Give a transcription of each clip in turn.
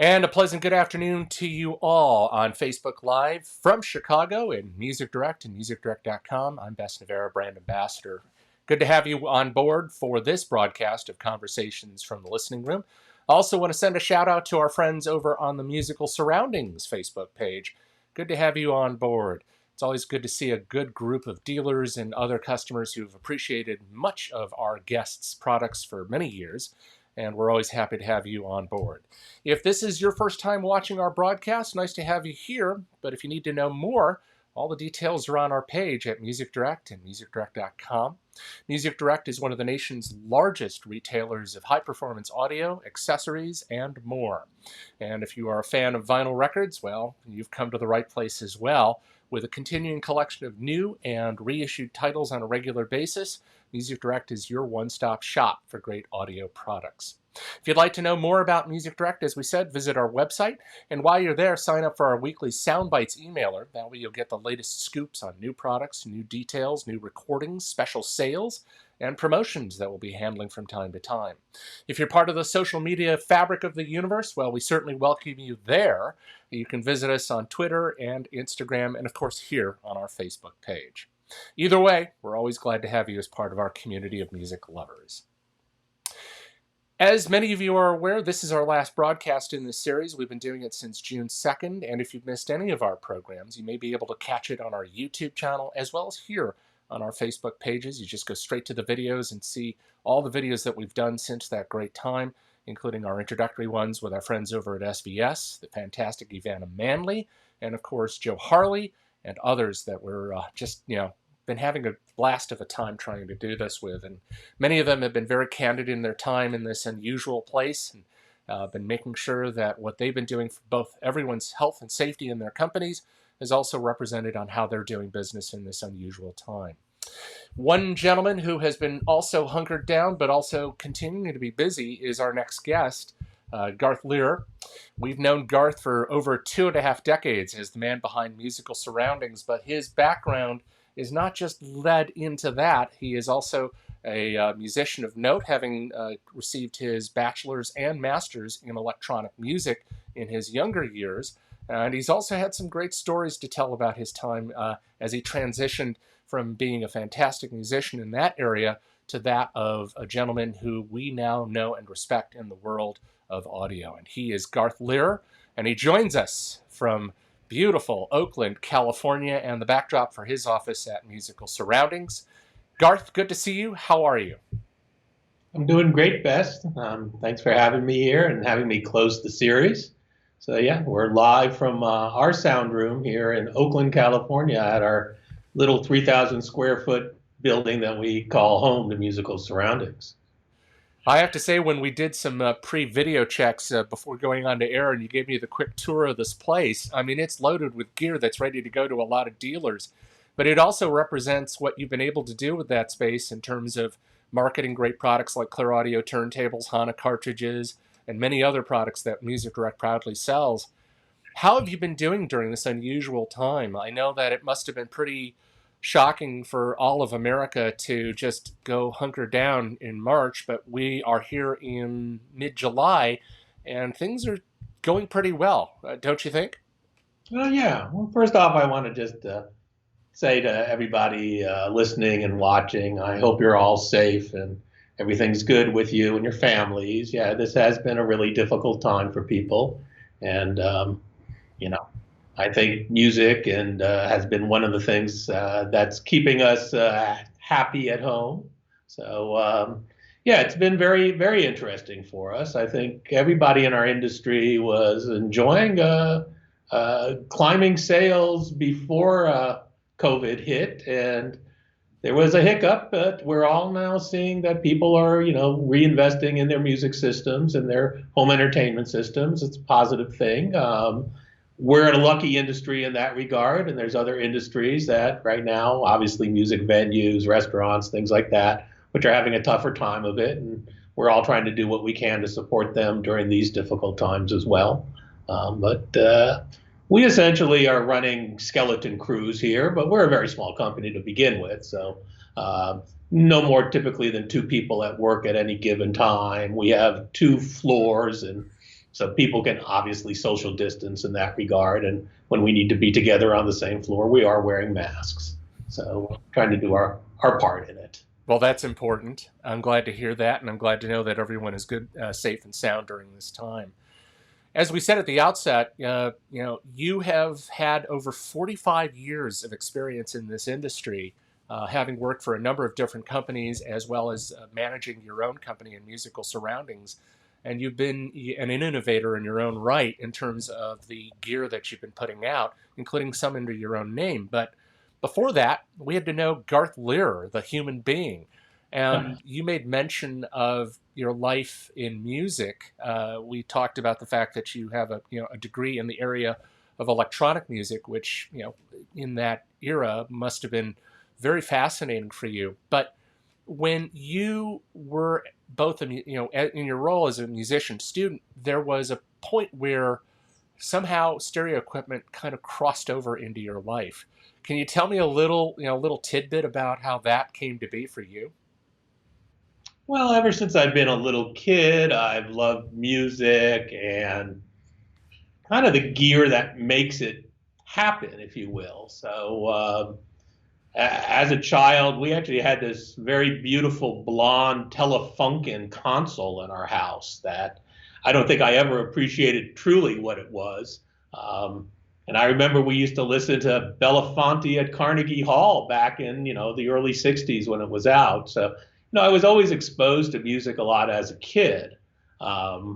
And a pleasant good afternoon to you all on Facebook Live from Chicago and Music Direct and musicdirect.com. I'm Bess Navarra, brand ambassador. Good to have you on board for this broadcast of Conversations from the Listening Room. I also want to send a shout out to our friends over on the Musical Surroundings Facebook page. Good to have you on board. It's always good to see a good group of dealers and other customers who've appreciated much of our guests' products for many years, and we're always happy to have you on board. If this is your first time watching our broadcast, nice to have you here, but if you need to know more, all the details are on our page at Music Direct and musicdirect.com. Music Direct is one of the nation's largest retailers of high-performance audio, accessories, and more. And if you are a fan of vinyl records, well, you've come to the right place as well. With a continuing collection of new and reissued titles on a regular basis, Music Direct is your one-stop shop for great audio products. If you'd like to know more about Music Direct, as we said, visit our website. And while you're there, sign up for our weekly Soundbites emailer. That way you'll get the latest scoops on new products, new details, new recordings, special sales, and promotions that we'll be handling from time to time. If you're part of the social media fabric of the universe, well, we certainly welcome you there. You can visit us on Twitter and Instagram, and of course here on our Facebook page. Either way, we're always glad to have you as part of our community of music lovers. As many of you are aware, this is our last broadcast in this series. We've been doing it since June 2nd, and if you've missed any of our programs, you may be able to catch it on our YouTube channel as well as here on our Facebook pages. You just go straight to the videos and see all the videos that we've done since that great time, including our introductory ones with our friends over at SVS, the fantastic Ivana Manley, and of course Joe Harley, and others that we're been having a blast of a time trying to do this with. And many of them have been very candid in their time in this unusual place, and been making sure that what they've been doing for both everyone's health and safety in their companies is also represented on how they're doing business in this unusual time. One gentleman who has been also hunkered down but also continuing to be busy is our next guest, Garth Leerer. We've known Garth for over 2.5 decades as the man behind Musical Surroundings, but his background is not just led into that. He is also a musician of note, having received his bachelor's and master's in electronic music in his younger years. And he's also had some great stories to tell about his time as he transitioned from being a fantastic musician in that area to that of a gentleman who we now know and respect in the world of audio. And he is Garth Leerer, and he joins us from beautiful Oakland, California, and the backdrop for his office at Musical Surroundings. Garth, good to see you. How are you? I'm doing great, Bess. Thanks for having me here and having me close the series. So yeah, we're live from our sound room here in Oakland, California at our little 3,000 square foot building that we call home to Musical Surroundings. I have to say, when we did some pre-video checks before going on to air and you gave me the quick tour of this place, I mean, it's loaded with gear that's ready to go to a lot of dealers. But it also represents what you've been able to do with that space in terms of marketing great products like Clearaudio turntables, Hana cartridges, and many other products that Music Direct proudly sells. How have you been doing during this unusual time? I know that it must have been pretty shocking for all of America to just go hunker down in March, but we are here in mid-July, and things are going pretty well, don't you think? Well, yeah. Well, first off, I want to just say to everybody listening and watching, I hope you're all safe and everything's good with you and your families. Yeah, this has been a really difficult time for people, and I think music and has been one of the things that's keeping us happy at home. So yeah, it's been very, very interesting for us. I think everybody in our industry was enjoying climbing sales before COVID hit, and there was a hiccup, but we're all now seeing that people are, reinvesting in their music systems and their home entertainment systems. It's a positive thing. We're in a lucky industry in that regard, and there's other industries that right now, obviously music venues, restaurants, things like that, which are having a tougher time of it, and we're all trying to do what we can to support them during these difficult times as well. But we essentially are running skeleton crews here, but we're a very small company to begin with, so no more typically than 2 people at work at any given time. We have 2 floors, and So people can obviously social distance in that regard. And when we need to be together on the same floor, we are wearing masks. So we're trying to do our part in it. Well, that's important. I'm glad to hear that, and I'm glad to know that everyone is good, safe, and sound during this time. As we said at the outset, you have had over 45 years of experience in this industry, having worked for a number of different companies, as well as managing your own company in musical surroundings. And you've been an innovator in your own right in terms of the gear that you've been putting out, including some under your own name. But before that, we had to know Garth Leerer, the human being. And you made mention of your life in music. We talked about the fact that you have a degree in the area of electronic music, which in that era must have been very fascinating for you. But when you were both in your role as a musician student, there was a point where somehow stereo equipment kind of crossed over into your life. Can you tell me a little tidbit about how that came to be for you? Well, ever since I've been a little kid, I've loved music and kind of the gear that makes it happen, if you will. So as a child, we actually had this very beautiful blonde Telefunken console in our house that I don't think I ever appreciated truly what it was. And I remember we used to listen to Belafonte at Carnegie Hall back in, the early 60s when it was out. So, I was always exposed to music a lot as a kid. I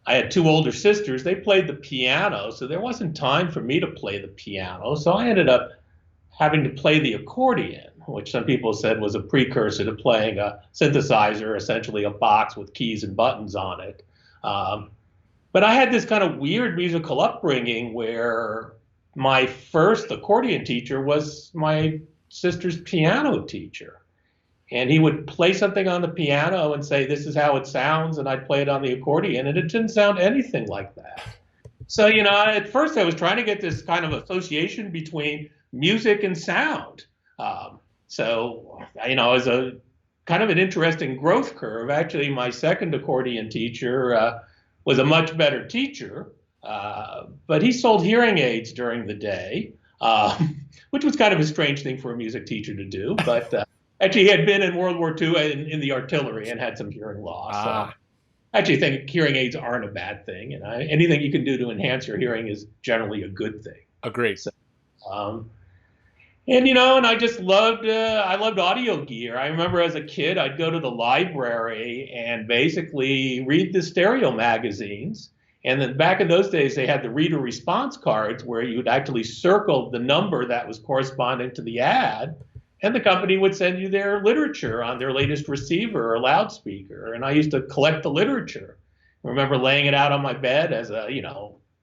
had two older sisters. They played the piano, so there wasn't time for me to play the piano. So I ended up having to play the accordion, which some people said was a precursor to playing a synthesizer, essentially a box with keys and buttons on it. But I had this kind of weird musical upbringing where my first accordion teacher was my sister's piano teacher. And he would play something on the piano and say, "This is how it sounds," and I'd play it on the accordion, and it didn't sound anything like that. So, at first I was trying to get this kind of association between music and sound. So, it was a kind of an interesting growth curve. Actually, my second accordion teacher was a much better teacher, but he sold hearing aids during the day, which was kind of a strange thing for a music teacher to do. But actually, he had been in World War II in the artillery and had some hearing loss. I actually think hearing aids aren't a bad thing, and anything you can do to enhance your hearing is generally a good thing. Agreed. So, and I just loved audio gear. I remember as a kid, I'd go to the library and basically read the stereo magazines. And then back in those days, they had the reader response cards where you'd actually circle the number that was corresponding to the ad, and the company would send you their literature on their latest receiver or loudspeaker. And I used to collect the literature. I remember laying it out on my bed as a,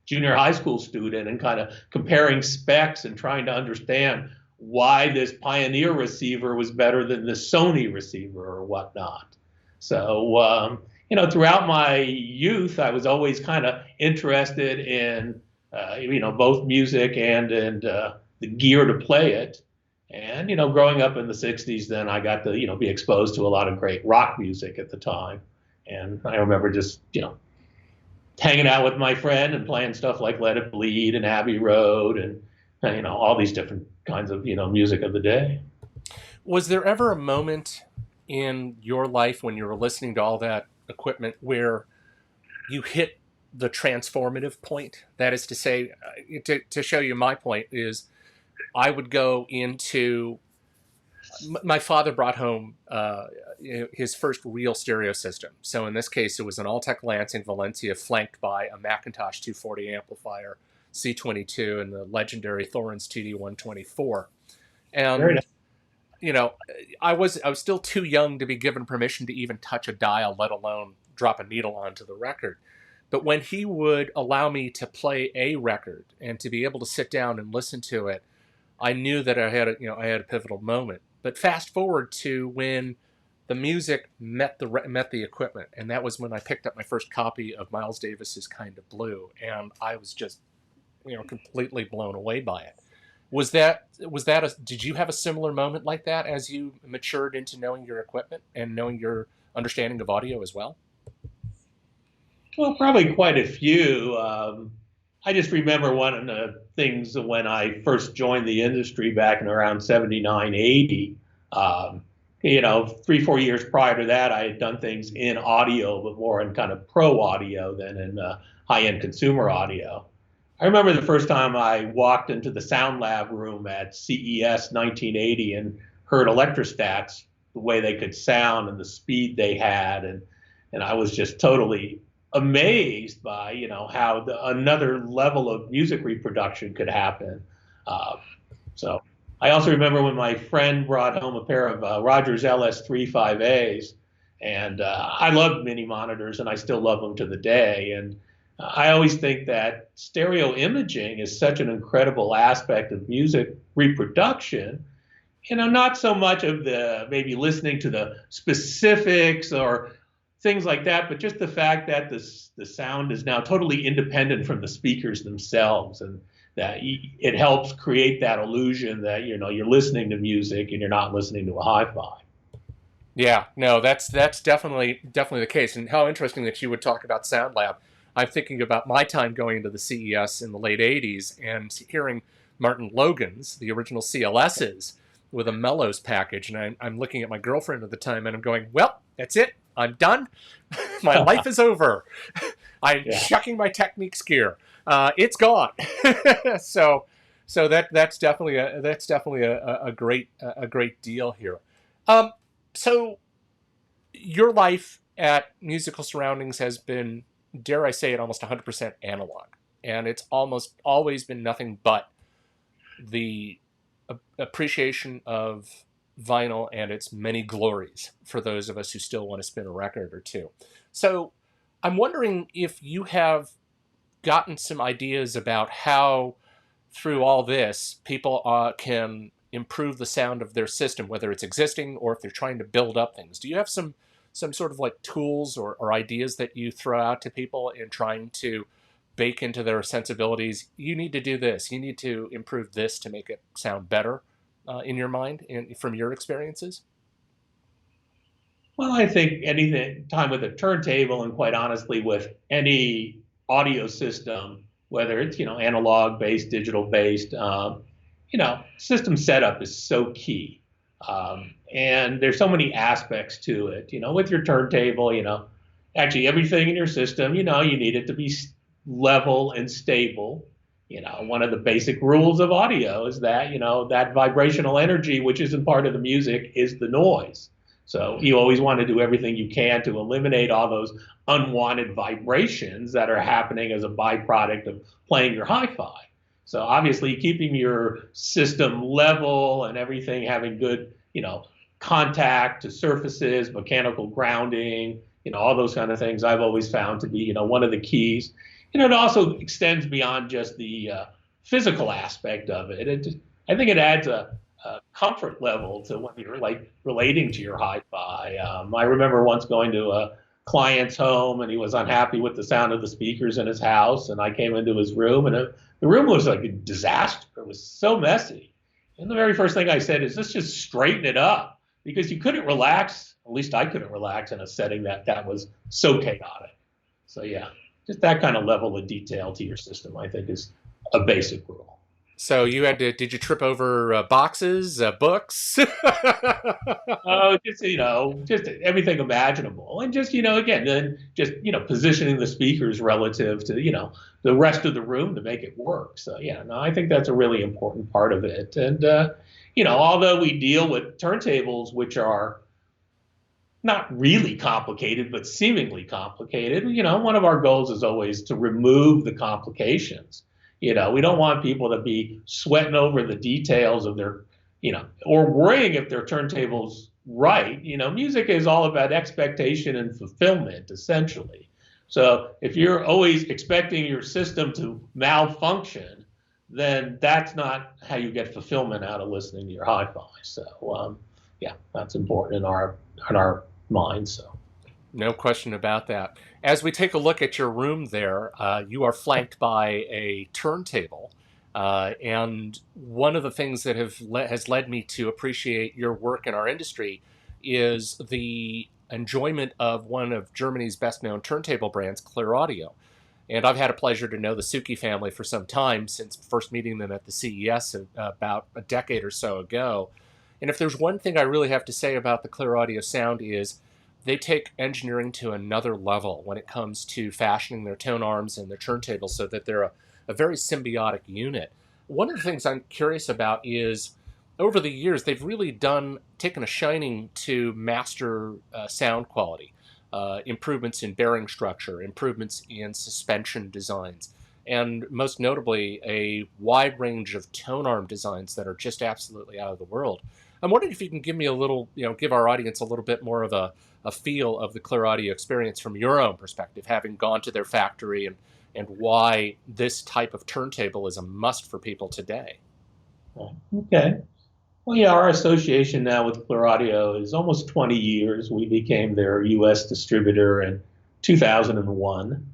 junior high school student and kind of comparing specs and trying to understand why this Pioneer receiver was better than the Sony receiver or whatnot. So, throughout my youth, I was always kind of interested in, both music and the gear to play it. And, growing up in the 60s, then I got to, be exposed to a lot of great rock music at the time. And I remember just, hanging out with my friend and playing stuff like Let It Bleed and Abbey Road and, all these different kinds of, music of the day. Was there ever a moment in your life when you were listening to all that equipment where you hit the transformative point? That is to say, to show you my point is, I would go into, my father brought home his first real stereo system. So in this case, it was an Altec Lansing Valencia flanked by a Macintosh 240 amplifier, C22, and the legendary Thorens TD124. And, I was still too young to be given permission to even touch a dial, let alone drop a needle onto the record. But when he would allow me to play a record and to be able to sit down and listen to it, I knew that I had a pivotal moment. But fast forward to when the music met the equipment, and that was when I picked up my first copy of Miles Davis's Kind of Blue, and I was just, completely blown away by it. Did you have a similar moment like that as you matured into knowing your equipment and knowing your understanding of audio as well? Well, probably quite a few. I just remember one of the things when I first joined the industry back in around 79, 80. Um, 3, 4 years prior to that, I had done things in audio, but more in kind of pro audio than in high-end consumer audio. I remember the first time I walked into the Sound Lab room at CES 1980 and heard electrostats, the way they could sound and the speed they had, and I was just totally amazed by how another level of music reproduction could happen. Uh, so I also remember when my friend brought home a pair of Rogers LS35As, and I loved mini monitors, and I still love them to the day. And I always think that stereo imaging is such an incredible aspect of music reproduction. Not so much of the maybe listening to the specifics or things like that, but just the fact that the sound is now totally independent from the speakers themselves, and that it helps create that illusion that you're listening to music and you're not listening to a hi-fi. Yeah, no, that's definitely the case. And how interesting that you would talk about Sound Lab. I'm thinking about my time going into the CES in the late '80s and hearing Martin Logan's, the original CLSs, with a Mellows package, and I'm looking at my girlfriend at the time, and I'm going, "Well, that's it. I'm done. My life is over. I'm shucking my Techniques gear. It's gone." so, that's definitely a great deal here. So your life at Musical Surroundings has been, dare I say it, almost 100% analog. And it's almost always been nothing but the appreciation of vinyl and its many glories for those of us who still want to spin a record or two. So I'm wondering if you have gotten some ideas about how, through all this, people can improve the sound of their system, whether it's existing or if they're trying to build up things. Do you have some sort of like tools or ideas that you throw out to people in trying to bake into their sensibilities? You need to do this. You need to improve this to make it sound better in your mind and from your experiences? Well, I think anything time with a turntable, and quite honestly with any audio system, whether it's analog based, digital based, system setup is so key. And there's so many aspects to it. With your turntable, actually everything in your system, you need it to be level and stable. One of the basic rules of audio is that, that vibrational energy, which isn't part of the music, is the noise. So you always want to do everything you can to eliminate all those unwanted vibrations that are happening as a byproduct of playing your hi-fi. So obviously keeping your system level and everything having good, contact to surfaces, mechanical grounding, all those kind of things I've always found to be, one of the keys. It also extends beyond just the physical aspect of it. I think it adds a comfort level to when you're like relating to your hi-fi. I remember once going to a client's home and he was unhappy with the sound of the speakers in his house, and I came into his room and the room was like a disaster. It was so messy. And the very first thing I said is, let's just straighten it up, because you couldn't relax. At least I couldn't relax in a setting that was so chaotic. So yeah, just that kind of level of detail to your system, I think, is a basic rule. So did you trip over boxes, books? Oh, just everything imaginable, and just again, then just positioning the speakers relative to the rest of the room to make it work. So yeah, no, I think that's a really important part of it. And although we deal with turntables, which are not really complicated, but seemingly complicated, one of our goals is always to remove the complications. We don't want people to be sweating over the details of their, or worrying if their turntable's right. Music is all about expectation and fulfillment, essentially. So if you're always expecting your system to malfunction, then that's not how you get fulfillment out of listening to your hi-fi. So yeah, that's important in our minds. So. No question about that. As we take a look at your room there, you are flanked by a turntable. And one of the things that has led me to appreciate your work in our industry is the enjoyment of one of Germany's best-known turntable brands, Clearaudio. And I've had a pleasure to know the Suki family for some time, since first meeting them at the CES about a decade or so ago. And if there's one thing I really have to say about the Clearaudio sound is they take engineering to another level when it comes to fashioning their tone arms and their turntables so that they're a very symbiotic unit. One of the things I'm curious about is over the years, they've really taken a shining to master sound quality. Improvements in bearing structure, improvements in suspension designs, and most notably, a wide range of tone arm designs that are just absolutely out of the world. I'm wondering if you can give me a little, give our audience a little bit more of a feel of the Clearaudio experience from your own perspective, having gone to their factory, and why this type of turntable is a must for people today. Okay. Well, yeah, our association now with Clearaudio is almost 20 years. We became their U.S. distributor in 2001.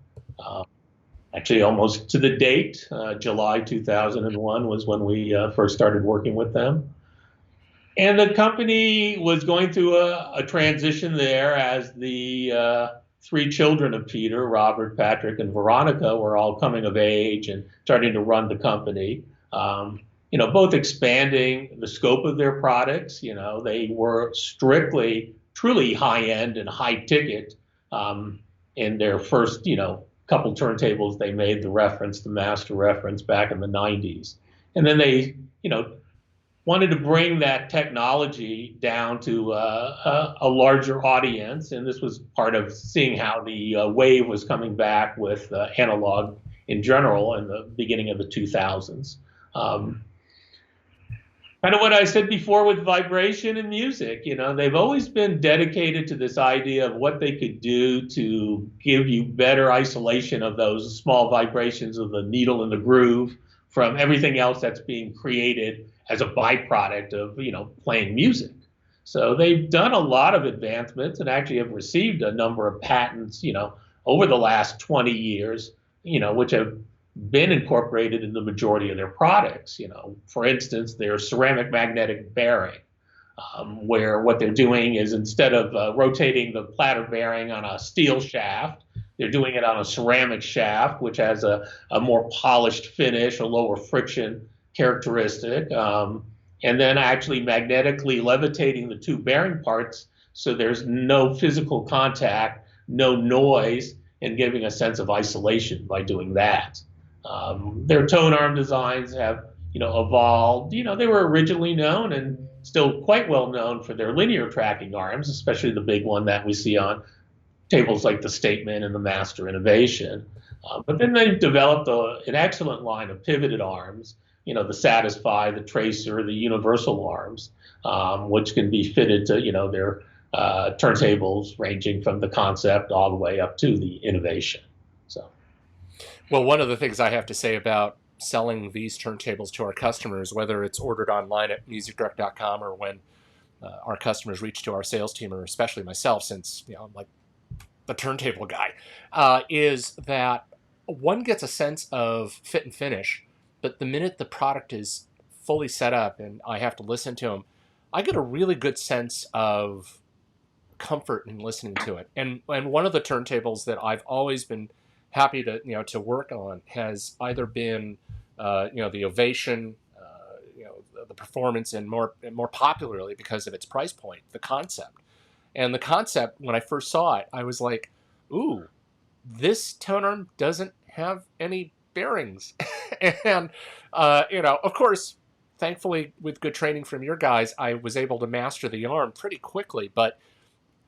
Actually, almost to the date, July 2001 was when we first started working with them. And the company was going through a transition there as the three children of Peter, Robert, Patrick, and Veronica, were all coming of age and starting to run the company. Both expanding the scope of their products. They were strictly, truly high-end and high-ticket. In their first, couple turntables, they made the master reference back in the 90s. And then they, wanted to bring that technology down to a larger audience. And this was part of seeing how the wave was coming back with analog in general in the beginning of the 2000s. Kind of what I said before with vibration and music, they've always been dedicated to this idea of what they could do to give you better isolation of those small vibrations of the needle and the groove from everything else that's being created as a byproduct of, playing music. So they've done a lot of advancements and actually have received a number of patents, over the last 20 years, which have been incorporated in the majority of their products. For instance, their ceramic magnetic bearing, where what they're doing is instead of rotating the platter bearing on a steel shaft, they're doing it on a ceramic shaft, which has a more polished finish, a lower friction characteristic, and then actually magnetically levitating the two bearing parts so there's no physical contact, no noise, and giving a sense of isolation by doing that. Their tone arm designs have, evolved. They were originally known and still quite well known for their linear tracking arms, especially the big one that we see on tables like the Statement and the Master Innovation. But then they've developed an excellent line of pivoted arms, the Satisfy, the Tracer, the Universal arms, which can be fitted to, their turntables ranging from the Concept all the way up to the Innovation. Well, one of the things I have to say about selling these turntables to our customers, whether it's ordered online at musicdirect.com or when our customers reach to our sales team, or especially myself, since I'm like the turntable guy, is that one gets a sense of fit and finish, but the minute the product is fully set up and I have to listen to them, I get a really good sense of comfort in listening to it. And one of the turntables that I've always been happy to work on has either been the Ovation, the Performance, and more popularly because of its price point, the Concept. And the Concept, when I first saw it, I was like, ooh, this tone arm doesn't have any bearings. And of course, thankfully with good training from your guys, I was able to master the arm pretty quickly. But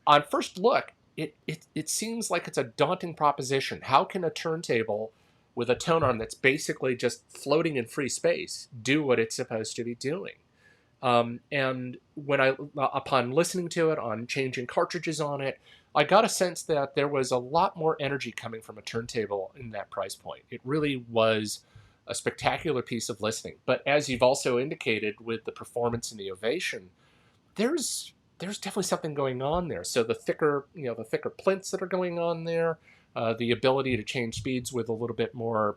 on first look, it seems like it's a daunting proposition. How can a turntable with a tone arm that's basically just floating in free space do what it's supposed to be doing? And when upon listening to it, on changing cartridges on it, I got a sense that there was a lot more energy coming from a turntable in that price point. It really was a spectacular piece of listening. But as you've also indicated with the Performance and the Ovation, there's definitely something going on there. So the thicker plinths that are going on there, the ability to change speeds with a little bit more,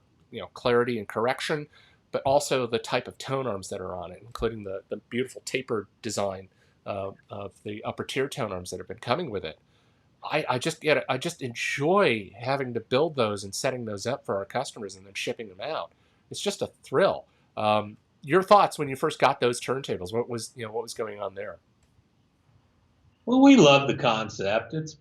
clarity and correction, but also the type of tone arms that are on it, including the beautiful tapered design of the upper tier tone arms that have been coming with it. I just enjoy having to build those and setting those up for our customers and then shipping them out. It's just a thrill. Your thoughts when you first got those turntables? What was going on there? Well, we love the concept. It's,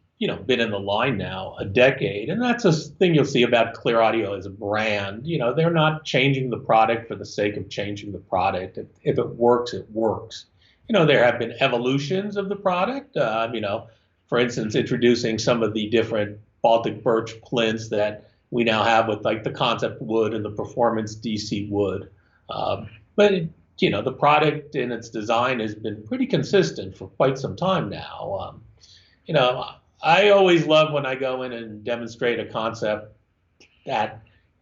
been in the line now a decade, and that's a thing you'll see about Clearaudio as a brand. They're not changing the product for the sake of changing the product. If it works, it works. There have been evolutions of the product. For instance, introducing some of the different Baltic birch plinths that we now have with like the concept wood and the performance DC wood. But the product in its design has been pretty consistent for quite some time now. I always love when I go in and demonstrate a concept that,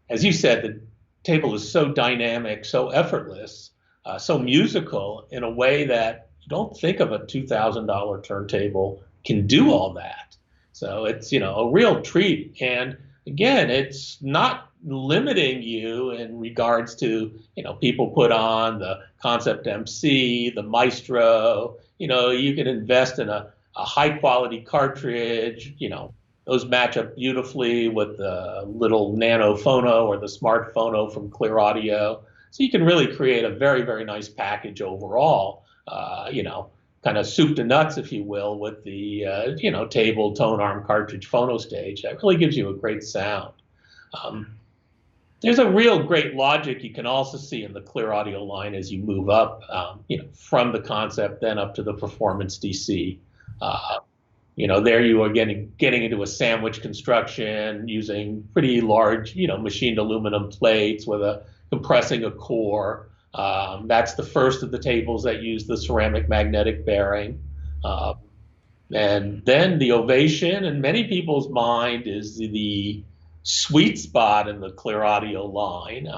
as you said, the table is so dynamic, so effortless, so musical in a way that you don't think of a $2,000 turntable can do all that. So it's, a real treat. And again, it's not limiting you in regards to, people put on the Concept MC, the Maestro. You can invest in a high quality cartridge. Those match up beautifully with the little nano phono or the smart phono from Clearaudio. So you can really create a very, very nice package overall, kind of soup to nuts, if you will, with the, table, tone arm, cartridge, phono stage. That really gives you a great sound. There's a real great logic you can also see in the Clearaudio line as you move up, from the concept then up to the performance DC. There you are getting into a sandwich construction using pretty large, machined aluminum plates with compressing a core. That's the first of the tables that use the ceramic magnetic bearing. And then the Ovation, in many people's mind, is the sweet spot in the Clearaudio line.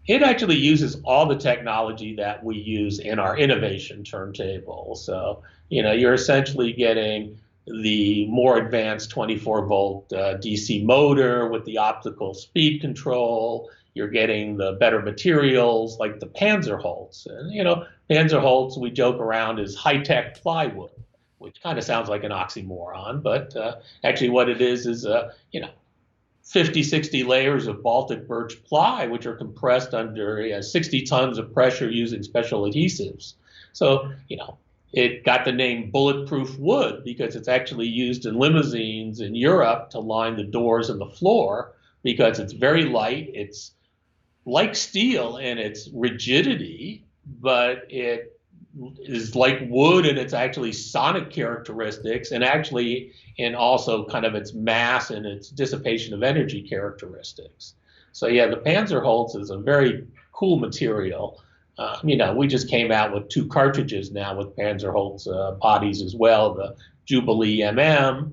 It actually uses all the technology that we use in our innovation turntable. So, you're essentially getting the more advanced 24-volt DC motor with the optical speed control. You're getting the better materials like the Panzerholz. And, Panzerholz, we joke around, is high-tech plywood, which kind of sounds like an oxymoron. But actually what it is 50, 60 layers of Baltic birch ply, which are compressed under 60 tons of pressure using special adhesives. So, it got the name bulletproof wood because it's actually used in limousines in Europe to line the doors and the floor because it's very light. It's like steel in its rigidity, but it is like wood in its actually sonic characteristics and actually in also kind of its mass and its dissipation of energy characteristics. So yeah, the Panzerholz is a very cool material. We just came out with 2 cartridges now with Panzerholz bodies as well, the Jubilee MM,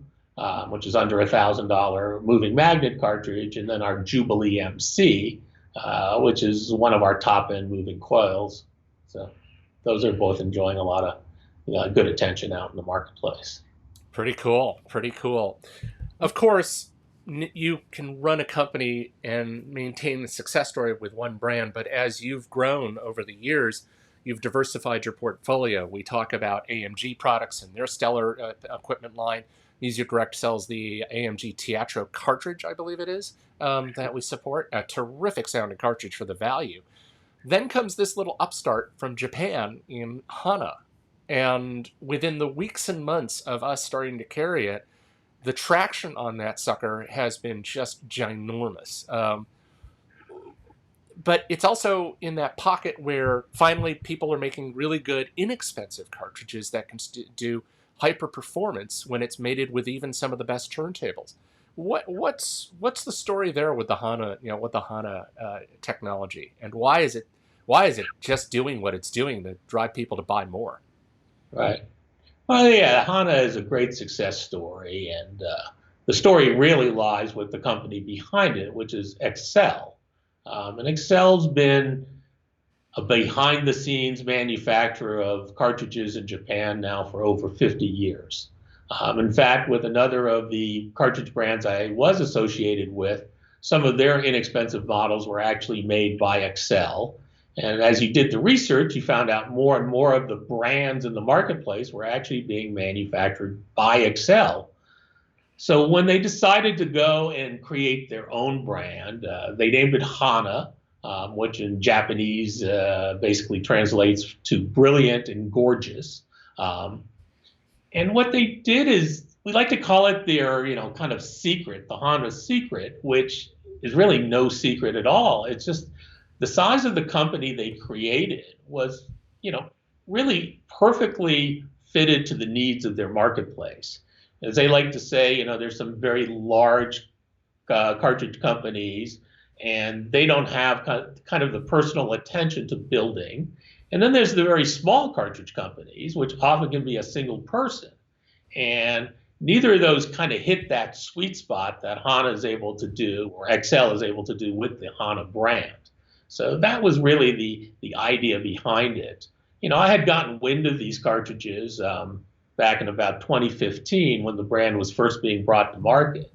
which is under $1,000 moving magnet cartridge, and then our Jubilee MC, which is one of our top-end moving coils. So those are both enjoying a lot of good attention out in the marketplace. Pretty cool. Pretty cool. Of course, you can run a company and maintain the success story with one brand, but as you've grown over the years, you've diversified your portfolio. We talk about AMG products and their stellar equipment line. Music Direct sells the AMG Teatro cartridge, I believe it is, that we support. A terrific sounding cartridge for the value. Then comes this little upstart from Japan in Hana. And within the weeks and months of us starting to carry it, the traction on that sucker has been just ginormous. But it's also in that pocket where finally people are making really good, inexpensive cartridges that can do hyper performance when it's mated with even some of the best turntables. What's the story there with the Hana, with the Hana technology, and why is it just doing what it's doing to drive people to buy more? Right. Well, yeah, Hana is a great success story, and the story really lies with the company behind it, which is Excel. And Excel's been a behind-the-scenes manufacturer of cartridges in Japan now for over 50 years. In fact, with another of the cartridge brands I was associated with, some of their inexpensive models were actually made by Excel. And as you did the research, you found out more and more of the brands in the marketplace were actually being manufactured by Excel. So when they decided to go and create their own brand, they named it Hana, which in Japanese basically translates to brilliant and gorgeous. Um, and what they did is, we like to call it their, kind of secret, the Hana secret, which is really no secret at all. It's just the size of the company they created was, really perfectly fitted to the needs of their marketplace. As they like to say, there's some very large cartridge companies, and they don't have kind of the personal attention to building. And then there's the very small cartridge companies, which often can be a single person. And neither of those kind of hit that sweet spot that Hana is able to do, or XL is able to do with the Hana brand. So that was really the idea behind it. I had gotten wind of these cartridges back in about 2015 when the brand was first being brought to market.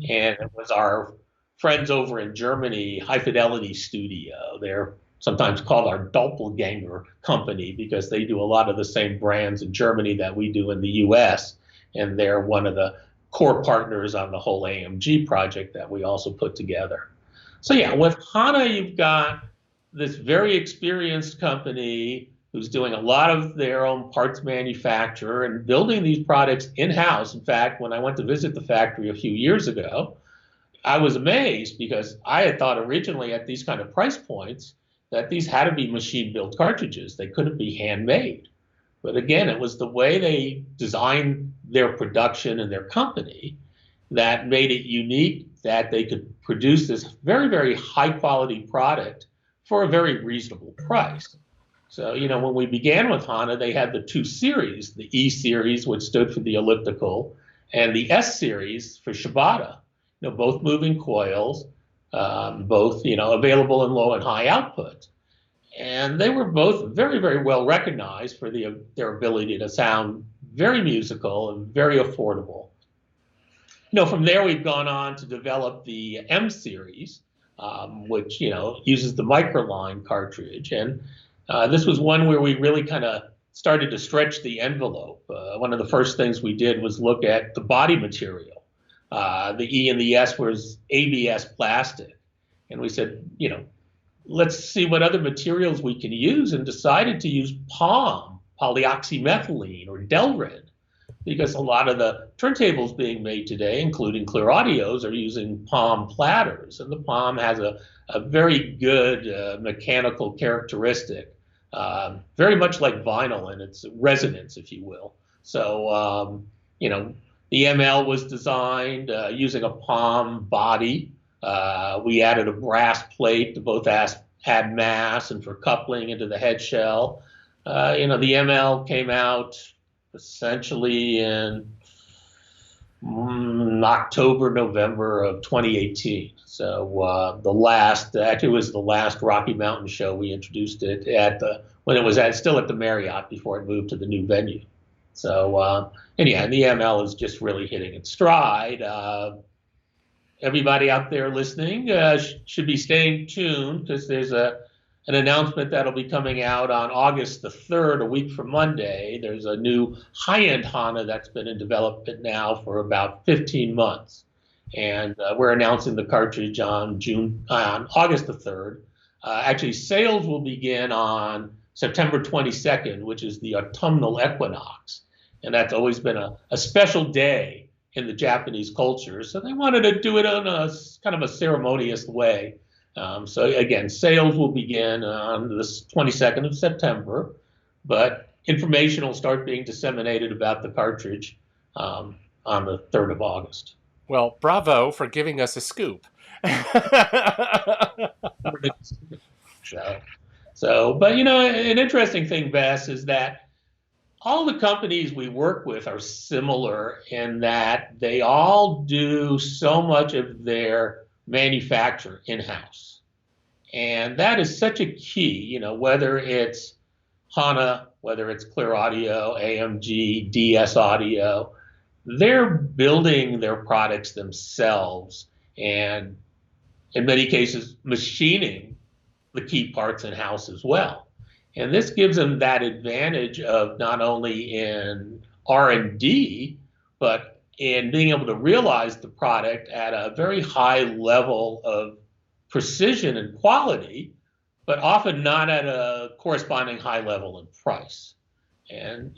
And it was our friends over in Germany, High Fidelity Studio. They're sometimes called our doppelganger company because they do a lot of the same brands in Germany that we do in the US. And they're one of the core partners on the whole AMG project that we also put together. So yeah, with Hana, you've got this very experienced company who's doing a lot of their own parts manufacture and building these products in-house. In fact, when I went to visit the factory a few years ago, I was amazed because I had thought originally at these kind of price points that these had to be machine-built cartridges. They couldn't be handmade. But again, it was the way they designed their production and their company that made it unique, that they could produce this very, very high-quality product for a very reasonable price. So, when we began with Hana, they had the two series, the E series, which stood for the elliptical, and the S series for Shibata. Both moving coils, both, available in low and high output. And they were both very, very well recognized for their ability to sound very musical and very affordable. From there, we've gone on to develop the M series, which, uses the microline cartridge. And this was one where we really kind of started to stretch the envelope. One of the first things we did was look at the body material. The E and the S was ABS plastic. And we said, let's see what other materials we can use, and decided to use POM, polyoxymethylene, or Delrin, because a lot of the turntables being made today, including Clearaudios, are using POM platters. And the POM has a very good mechanical characteristic, very much like vinyl in its resonance, if you will. So, the ML was designed using a POM body. We added a brass plate to both add mass and for coupling into the head shell. The ML came out essentially in October, November of 2018. So actually it was the last Rocky Mountain show we introduced it when it was still at the Marriott before it moved to the new venue. So and the ML is just really hitting its stride. Everybody out there listening should be staying tuned, because there's an announcement that'll be coming out on August the 3rd, a week from Monday. There's a new high-end Hana that's been in development now for about 15 months. And we're announcing the cartridge on August the 3rd. Actually, sales will begin on September 22nd, which is the autumnal equinox. And that's always been a special day in the Japanese culture. So they wanted to do it in a kind of a ceremonious way. So again, sales will begin on the 22nd of September, but information will start being disseminated about the cartridge on the 3rd of August. Well, bravo for giving us a scoop. But an interesting thing, Bess, is that all the companies we work with are similar in that they all do so much of their manufacture in-house. And that is such a key, whether it's Hana, whether it's Clearaudio, AMG, DS Audio, they're building their products themselves, and in many cases machining the key parts in-house as well. And this gives them that advantage of not only in R&D, but and being able to realize the product at a very high level of precision and quality, but often not at a corresponding high level in price. And,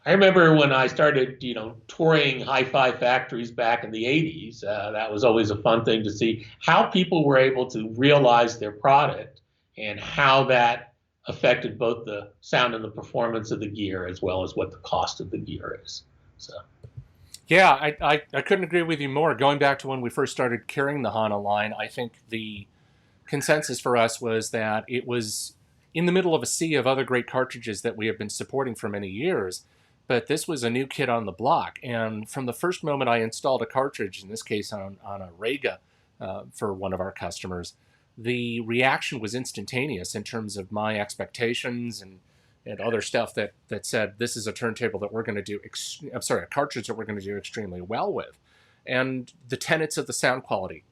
I remember when I started, touring hi-fi factories back in the 80s, that was always a fun thing to see how people were able to realize their product and how that affected both the sound and the performance of the gear as well as what the cost of the gear is. So. Yeah, I couldn't agree with you more. Going back to when we first started carrying the Hana line, I think the consensus for us was that it was in the middle of a sea of other great cartridges that we have been supporting for many years, but this was a new kid on the block. And from the first moment I installed a cartridge, in this case on a Rega for one of our customers, the reaction was instantaneous in terms of my expectations and other stuff that said this is a turntable that we're going to do, a cartridge that we're going to do extremely well with. And the tenets of the sound quality,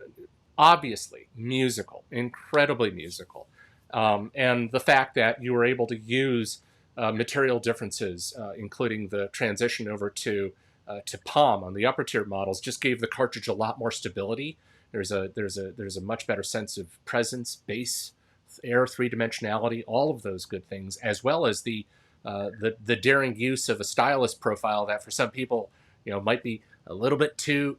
obviously musical, incredibly musical. And the fact that you were able to use material differences, including the transition over to palm on the upper tier models, just gave the cartridge a lot more stability. There's a much better sense of presence, bass, air, three-dimensionality, all of those good things, as well as the daring use of a stylus profile that for some people, might be a little bit too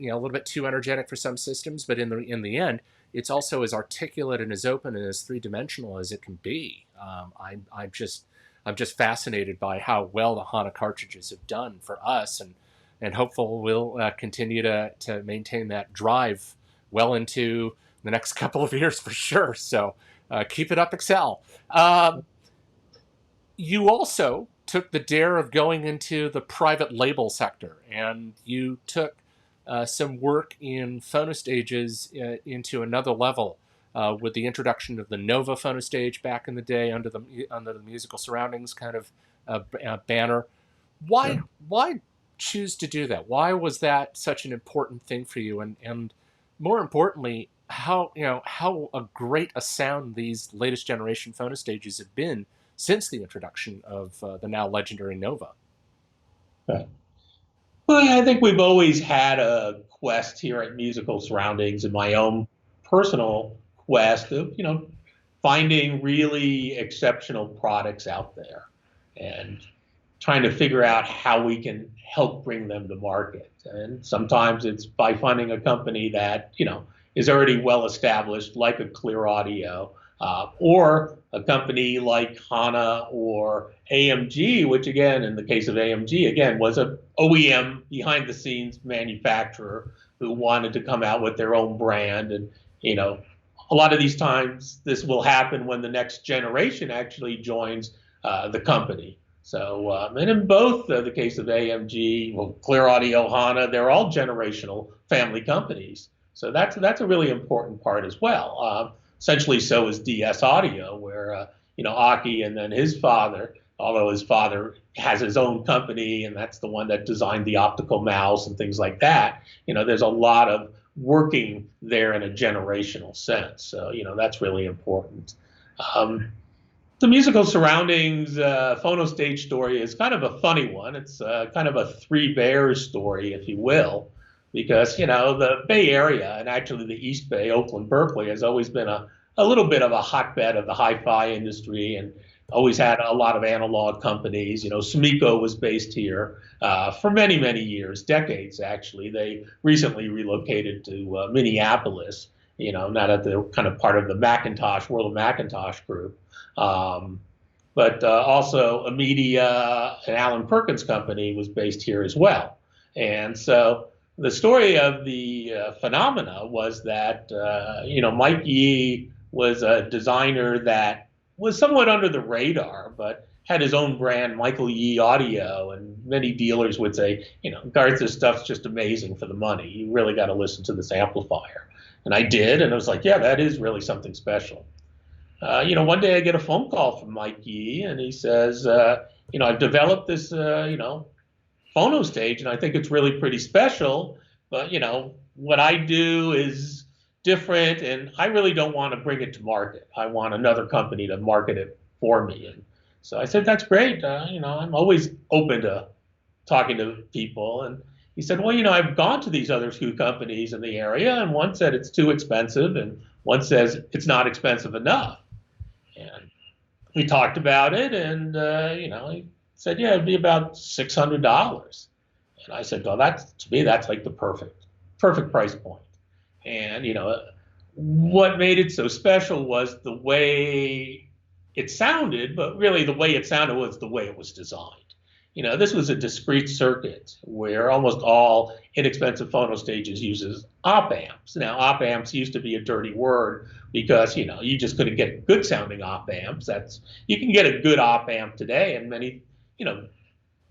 energetic for some systems, but in the end, it's also as articulate and as open and as three-dimensional as it can be. I'm just fascinated by how well the Hana cartridges have done for us, and hopeful we'll continue to maintain that drive well into the next couple of years for sure. So keep it up, Excel. You also took the dare of going into the private label sector, and you took some work in phonostages into another level with the introduction of the Nova phonostage back in the day under the musical surroundings kind of banner. Why choose to do that? Why was that such an important thing for you? And more importantly, how a great a sound these latest generation phonostages have been since the introduction of the now legendary Nova. Right. Well, yeah, I think we've always had a quest here at Musical Surroundings, and my own personal quest of, finding really exceptional products out there and trying to figure out how we can help bring them to market. And sometimes it's by finding a company that, is already well established, like a Clearaudio, or a company like Hana or AMG, which again, in the case of AMG, again, was a OEM behind the scenes manufacturer who wanted to come out with their own brand. And, a lot of these times this will happen when the next generation actually joins the company. So, and in both the case of AMG, Clearaudio, Hana, they're all generational family companies. So that's a really important part as well. Essentially, so is DS Audio, where Aki and then his father, although his father has his own company, and that's the one that designed the optical mouse and things like that. There's a lot of working there in a generational sense. So that's really important. The musical surroundings phonostage story is kind of a funny one. It's kind of a three bears story, if you will, because the Bay Area and actually the East Bay, Oakland, Berkeley, has always been a little bit of a hotbed of the hi-fi industry and always had a lot of analog companies. Sumiko was based here for many, many years, decades actually. They recently relocated to Minneapolis, now that they're kind of part of the Macintosh, World of Macintosh group. But also Amedia and Alan Perkins Company was based here as well. And so the story of the phenomena was that, Mike Yee was a designer that was somewhat under the radar, but had his own brand, Michael Yee Audio, and many dealers would say, Garth, this stuff's just amazing for the money. You really got to listen to this amplifier. And I did, and I was like, yeah, that is really something special. One day I get a phone call from Mike Yee, and he says, I've developed this, phono stage, and I think it's really pretty special, but, what I do is different, and I really don't want to bring it to market. I want another company to market it for me. And so I said, that's great. I'm always open to talking to people. And He said, well, I've gone to these other two companies in the area, and one said it's too expensive, and one says it's not expensive enough. And we talked about it, and he said, yeah, it'd be about $600. And I said, well, to me, that's like the perfect price point. And what made it so special was the way it sounded, but really the way it sounded was the way it was designed. This was a discrete circuit where almost all inexpensive phono stages uses op amps. Now, op amps used to be a dirty word because, you just couldn't get good sounding op amps. You can get a good op amp today, and many,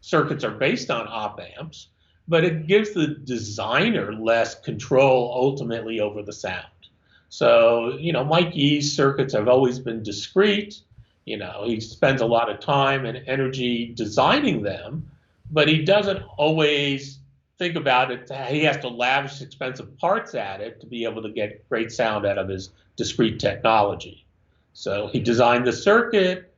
circuits are based on op amps, but it gives the designer less control ultimately over the sound. So, Mike Yee's circuits have always been discrete. He spends a lot of time and energy designing them, but he doesn't always think about it. He has to lavish expensive parts at it to be able to get great sound out of his discrete technology. So he designed the circuit.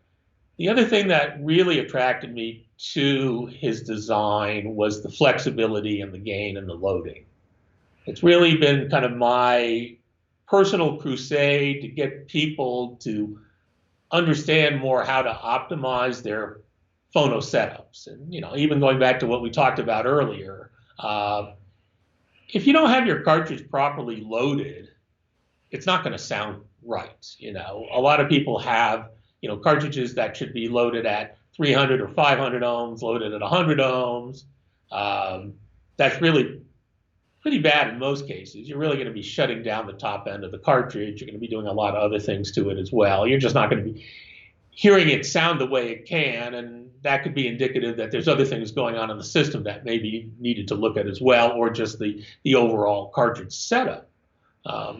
The other thing that really attracted me to his design was the flexibility and the gain and the loading. It's really been kind of my personal crusade to get people to understand more how to optimize their phono setups. And, even going back to what we talked about earlier, if you don't have your cartridge properly loaded, it's not going to sound right. A lot of people have, cartridges that should be loaded at 300 or 500 ohms, loaded at 100 ohms. That's really pretty bad in most cases. You're really going to be shutting down the top end of the cartridge. You're going to be doing a lot of other things to it as well. You're just not going to be hearing it sound the way it can, and that could be indicative that there's other things going on in the system that may be needed to look at as well, or just the overall cartridge setup.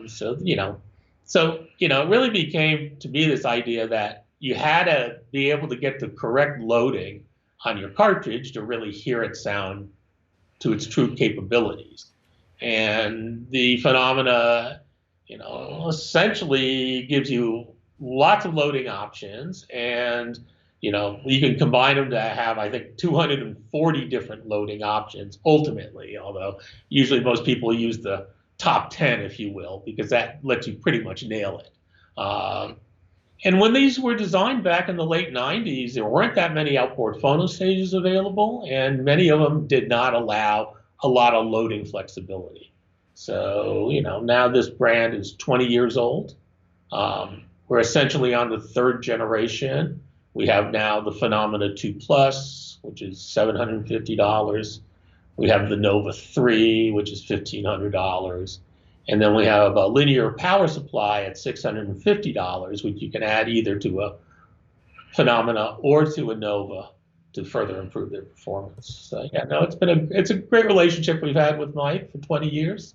So it really became to me this idea that you had to be able to get the correct loading on your cartridge to really hear it sound to its true capabilities. And the phenomena, essentially gives you lots of loading options, and you can combine them to have, I think, 240 different loading options ultimately, although usually most people use the top 10, if you will, because that lets you pretty much nail it. And when these were designed back in the late 90s, there weren't that many outboard phono stages available, and many of them did not allow a lot of loading flexibility. So, now this brand is 20 years old. We're essentially on the third generation. We have now the Phenomena 2 Plus, which is $750. We have the Nova 3, which is $1,500. And then we have a linear power supply at $650, which you can add either to a Phenomena or to a Nova to further improve their performance. So it's a great relationship we've had with Mike for 20 years,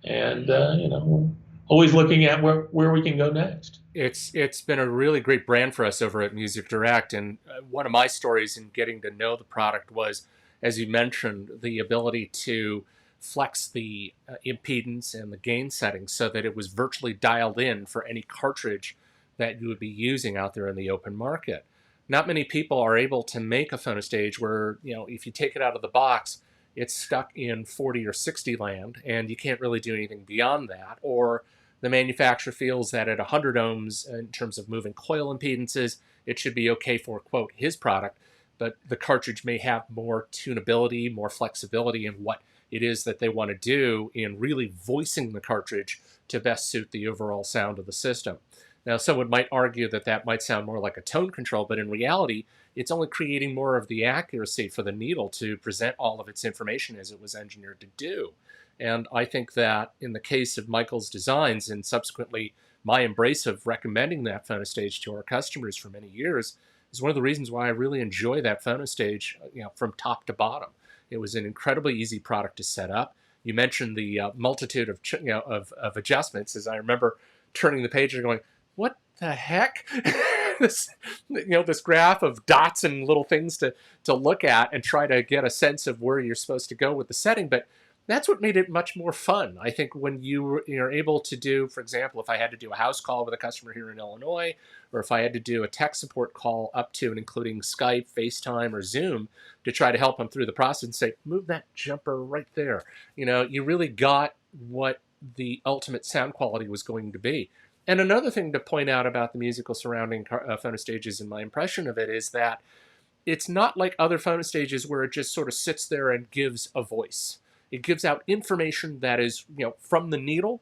and we're always looking at where we can go next. It's been a really great brand for us over at Music Direct, and one of my stories in getting to know the product was, as you mentioned, the ability to flex the impedance and the gain settings so that it was virtually dialed in for any cartridge that you would be using out there in the open market. Not many people are able to make a phono stage where, if you take it out of the box, it's stuck in 40 or 60 land, and you can't really do anything beyond that. Or the manufacturer feels that at 100 ohms, in terms of moving coil impedances, it should be okay for, quote, his product, but the cartridge may have more tunability, more flexibility in what it is that they want to do in really voicing the cartridge to best suit the overall sound of the system. Now, someone might argue that that might sound more like a tone control, but in reality, it's only creating more of the accuracy for the needle to present all of its information as it was engineered to do. And I think that in the case of Michael's designs, and subsequently my embrace of recommending that phono stage to our customers for many years, is one of the reasons why I really enjoy that phono stage, from top to bottom. It was an incredibly easy product to set up. You mentioned the multitude of adjustments. As I remember turning the page and going, what the heck? this graph of dots and little things to look at and try to get a sense of where you're supposed to go with the setting. But That's what made it much more fun. I think when you're able to do, for example, if I had to do a house call with a customer here in Illinois, or if I had to do a tech support call up to and including Skype, FaceTime, or Zoom to try to help them through the process and say, move that jumper right there. You really got what the ultimate sound quality was going to be. And another thing to point out about the musical surrounding phonostages and my impression of it is that it's not like other phonostages where it just sort of sits there and gives a voice. It gives out information that is, from the needle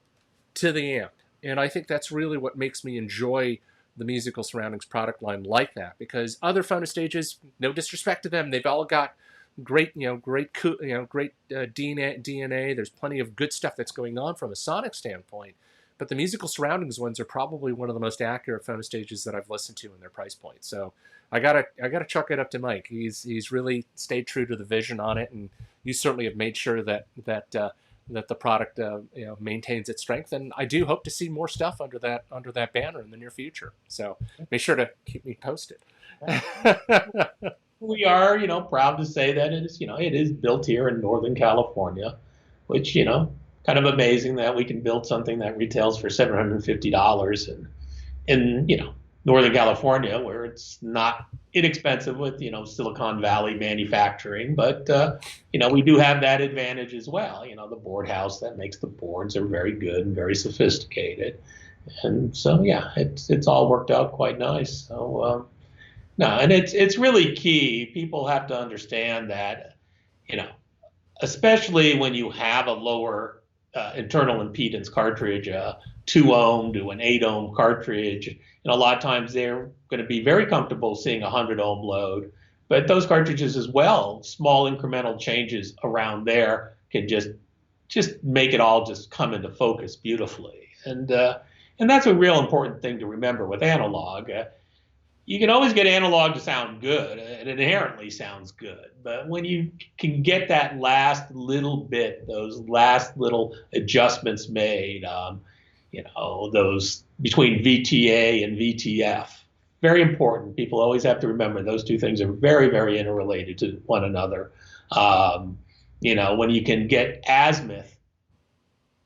to the amp. And I think that's really what makes me enjoy the musical surroundings product line like that, because other phonostages, no disrespect to them, they've all got great, great DNA. There's plenty of good stuff that's going on from a sonic standpoint. But the musical surroundings ones are probably one of the most accurate phonostages that I've listened to in their price point. So I gotta chuck it up to Mike. He's really stayed true to the vision on it, and you certainly have made sure that the product maintains its strength. And I do hope to see more stuff under that banner in the near future. So make sure to keep me posted. We are, proud to say that it is built here in Northern California, which, kind of amazing that we can build something that retails for $750 in Northern California, where it's not inexpensive with, Silicon Valley manufacturing. But, we do have that advantage as well. The board house that makes the boards are very good and very sophisticated. And so, yeah, it's all worked out quite nice. So, no, and it's really key. People have to understand that, especially when you have a lower internal impedance cartridge, 2 ohm to an 8 ohm cartridge, and a lot of times they're going to be very comfortable seeing a 100 ohm load. But those cartridges as well, small incremental changes around there can just make it all just come into focus beautifully. And that's a real important thing to remember with analog. You can always get analog to sound good. It inherently sounds good. But when you can get that last little bit, those last little adjustments made, those between VTA and VTF, very important. People always have to remember those two things are very, very interrelated to one another. When you can get azimuth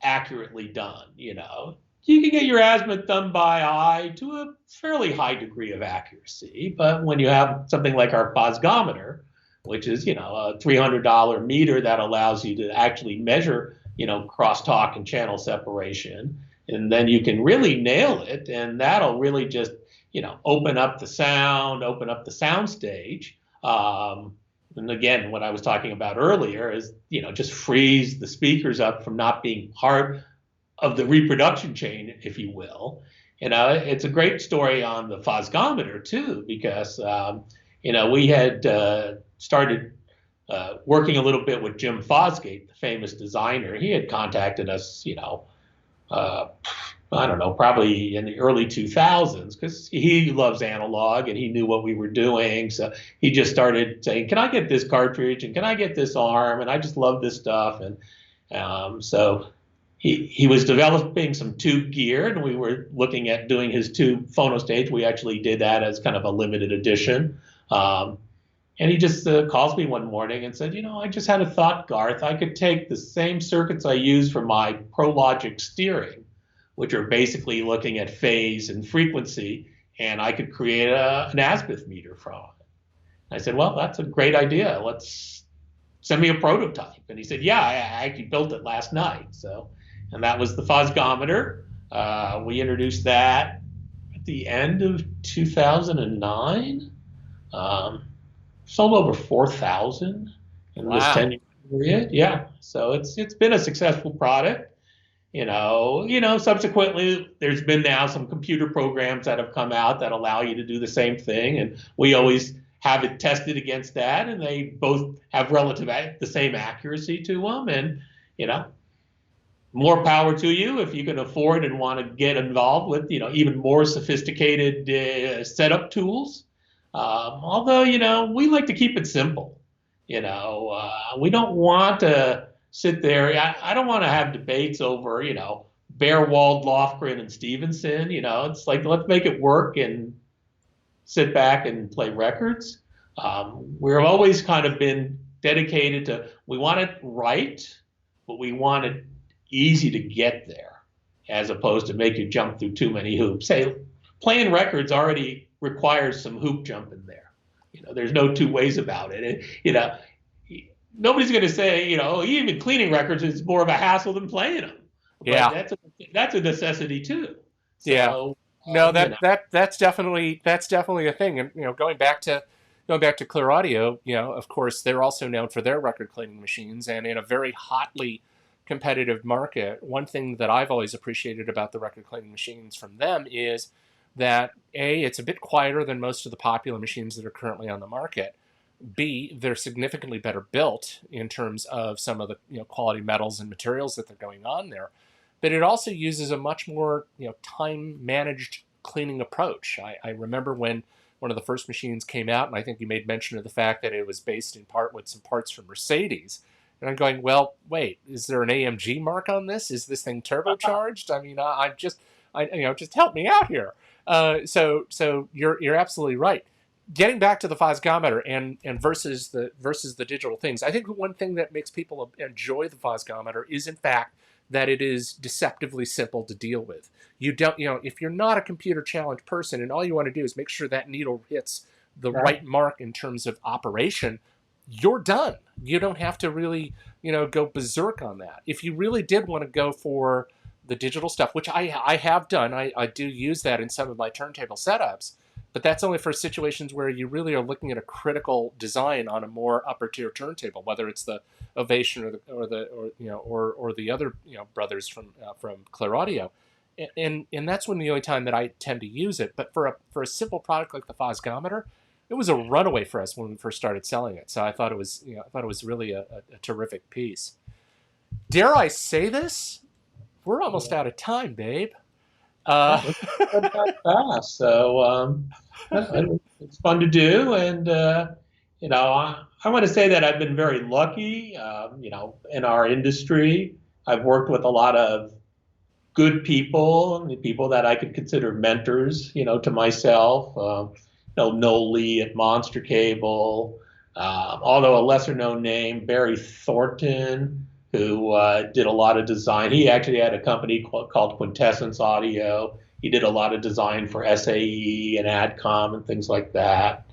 accurately done, you can get your azimuth done by eye to a fairly high degree of accuracy. But when you have something like our phosgometer, which is, a $300 meter that allows you to actually measure, crosstalk and channel separation, and then you can really nail it, and that'll really just, open up the sound stage. And again, what I was talking about earlier is, just frees the speakers up from not being part of the reproduction chain, if you will. It's a great story on the phosgometer too, because we had started working a little bit with Jim Fosgate, the famous designer. He had contacted us, I don't know, probably in the early 2000s, because he loves analog and he knew what we were doing. So he just started saying, can I get this cartridge and can I get this arm? And I just love this stuff. And so he was developing some tube gear, and we were looking at doing his tube phonostage. We actually did that as kind of a limited edition. And he just calls me one morning and said, I just had a thought, Garth. I could take the same circuits I use for my ProLogic steering, which are basically looking at phase and frequency, and I could create an azimuth meter from it. I said, well, that's a great idea. Let's send me a prototype. And he said, yeah, I actually built it last night. And that was the phosgometer. We introduced that at the end of 2009. Sold over 4,000 in this 10-year period. Yeah, so it's been a successful product. Subsequently, there's been now some computer programs that have come out that allow you to do the same thing, and we always have it tested against that, and they both have the same accuracy to them. And more power to you if you can afford and want to get involved with, even more sophisticated setup tools. Although, we like to keep it simple. We don't want to sit there. I don't want to have debates over, Bearwald, Lofgren, and Stevenson. It's like, let's make it work and sit back and play records. We've always kind of been dedicated to, we want it right. but we want it easy to get there, as opposed to make you jump through too many hoops. Say, playing records already requires some hoop jumping there. There's no two ways about it. Nobody's going to say, even cleaning records is more of a hassle than playing them. But Yeah. that's a necessity too. Yeah. So No, that's definitely a thing. And going back to Clearaudio, of course, they're also known for their record cleaning machines, and in a very hotly competitive market, one thing that I've always appreciated about the record cleaning machines from them is that A, it's a bit quieter than most of the popular machines that are currently on the market. B, they're significantly better built in terms of some of the quality metals and materials that they're going on there. But it also uses a much more time managed cleaning approach. I remember when one of the first machines came out, and I think you made mention of the fact that it was based in part with some parts from Mercedes. And I'm going, well, wait, is there an AMG mark on this? Is this thing turbocharged? I mean, just help me out here. So you're absolutely right. Getting back to the Fosgometer and versus the digital things, I think one thing that makes people enjoy the Fosgometer is, in fact, that it is deceptively simple to deal with. You don't, if you're not a computer challenged person and all you want to do is make sure that needle hits the right mark in terms of operation, you're done. You don't have to really, go berserk on that. If you really did want to go for the digital stuff, which I have done, I do use that in some of my turntable setups, but that's only for situations where you really are looking at a critical design on a more upper tier turntable, whether it's the Ovation or the other brothers from Clearaudio, and that's when the only time that I tend to use it. But for a simple product like the Fosgometer, it was a runaway for us when we first started selling it. So I thought it was really a terrific piece. Dare I say this? We're almost out of time, babe. Fast. So it's fun to do, and I want to say that I've been very lucky. In our industry, I've worked with a lot of good people, people that I could consider mentors, to myself. Noel Lee at Monster Cable, although a lesser known name, Barry Thornton, who did a lot of design. He actually had a company called Quintessence Audio. He did a lot of design for SAE and AdCom and things like that.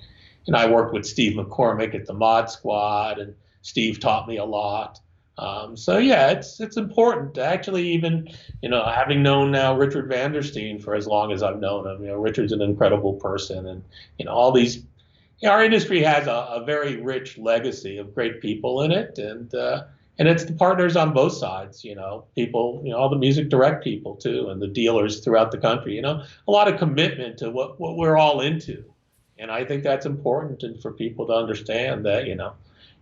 And I worked with Steve McCormick at the Mod Squad, and Steve taught me a lot. So yeah, it's important to actually even, having known now Richard Vandersteen for as long as I've known him. Richard's an incredible person, and all these, our industry has a very rich legacy of great people in it, and it's the partners on both sides, people, all the music direct people too, and the dealers throughout the country, a lot of commitment to what we're all into. And I think that's important, and for people to understand that,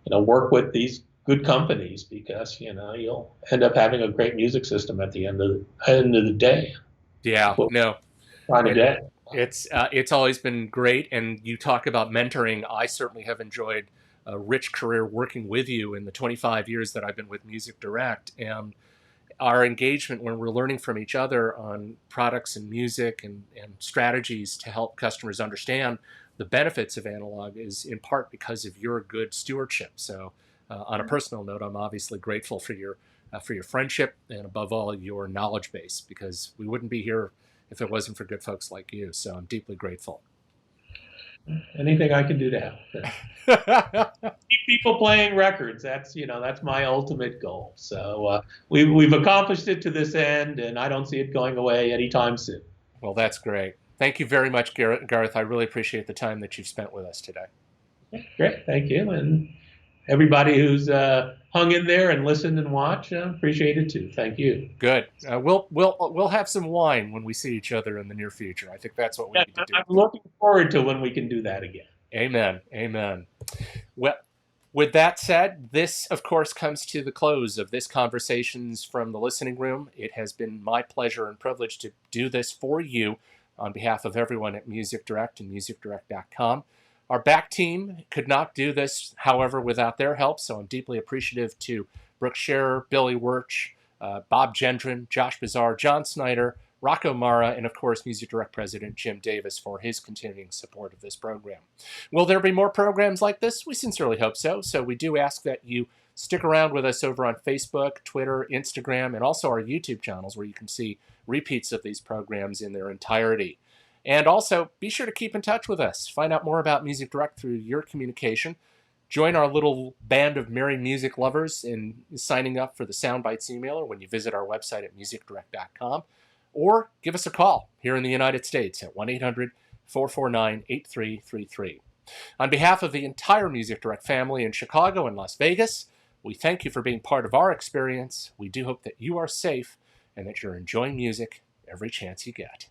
work with these good companies, because, you'll end up having a great music system at the end of the day. Yeah, no. Trying to get. It's always been great. And you talk about mentoring. I certainly have enjoyed a rich career working with you in the 25 years that I've been with Music Direct, and our engagement when we're learning from each other on products and music and strategies to help customers understand the benefits of analog is in part because of your good stewardship. So on a personal note, I'm obviously grateful for your friendship and above all your knowledge base, because we wouldn't be here if it wasn't for good folks like you. So I'm deeply grateful. Anything I can do to help. Keep people playing records. That's my ultimate goal. So we've accomplished it to this end, and I don't see it going away anytime soon. Well, that's great. Thank you very much, Garth. I really appreciate the time that you've spent with us today. Great, thank you, and everybody who's hung in there and listened and watched, appreciate it too. Thank you. Good. We'll have some wine when we see each other in the near future. I think that's what we need to do. I'm looking forward to when we can do that again. Amen. Amen. Well, with that said, this, of course, comes to the close of this Conversations from the Listening Room. It has been my pleasure and privilege to do this for you on behalf of everyone at Music Direct and musicdirect.com. Our back team could not do this, however, without their help, so I'm deeply appreciative to Brooke Scherer, Billy Wirch, Bob Gendron, Josh Bazar, John Snyder, Rocco Mara, and of course Music Direct President Jim Davis for his continuing support of this program. Will there be more programs like this? We sincerely hope so. So we do ask that you stick around with us over on Facebook, Twitter, Instagram, and also our YouTube channels where you can see repeats of these programs in their entirety. And also, be sure to keep in touch with us. Find out more about Music Direct through your communication. Join our little band of merry music lovers in signing up for the Soundbites emailer when you visit our website at musicdirect.com. Or give us a call here in the United States at 1-800-449-8333. On behalf of the entire Music Direct family in Chicago and Las Vegas, we thank you for being part of our experience. We do hope that you are safe and that you're enjoying music every chance you get.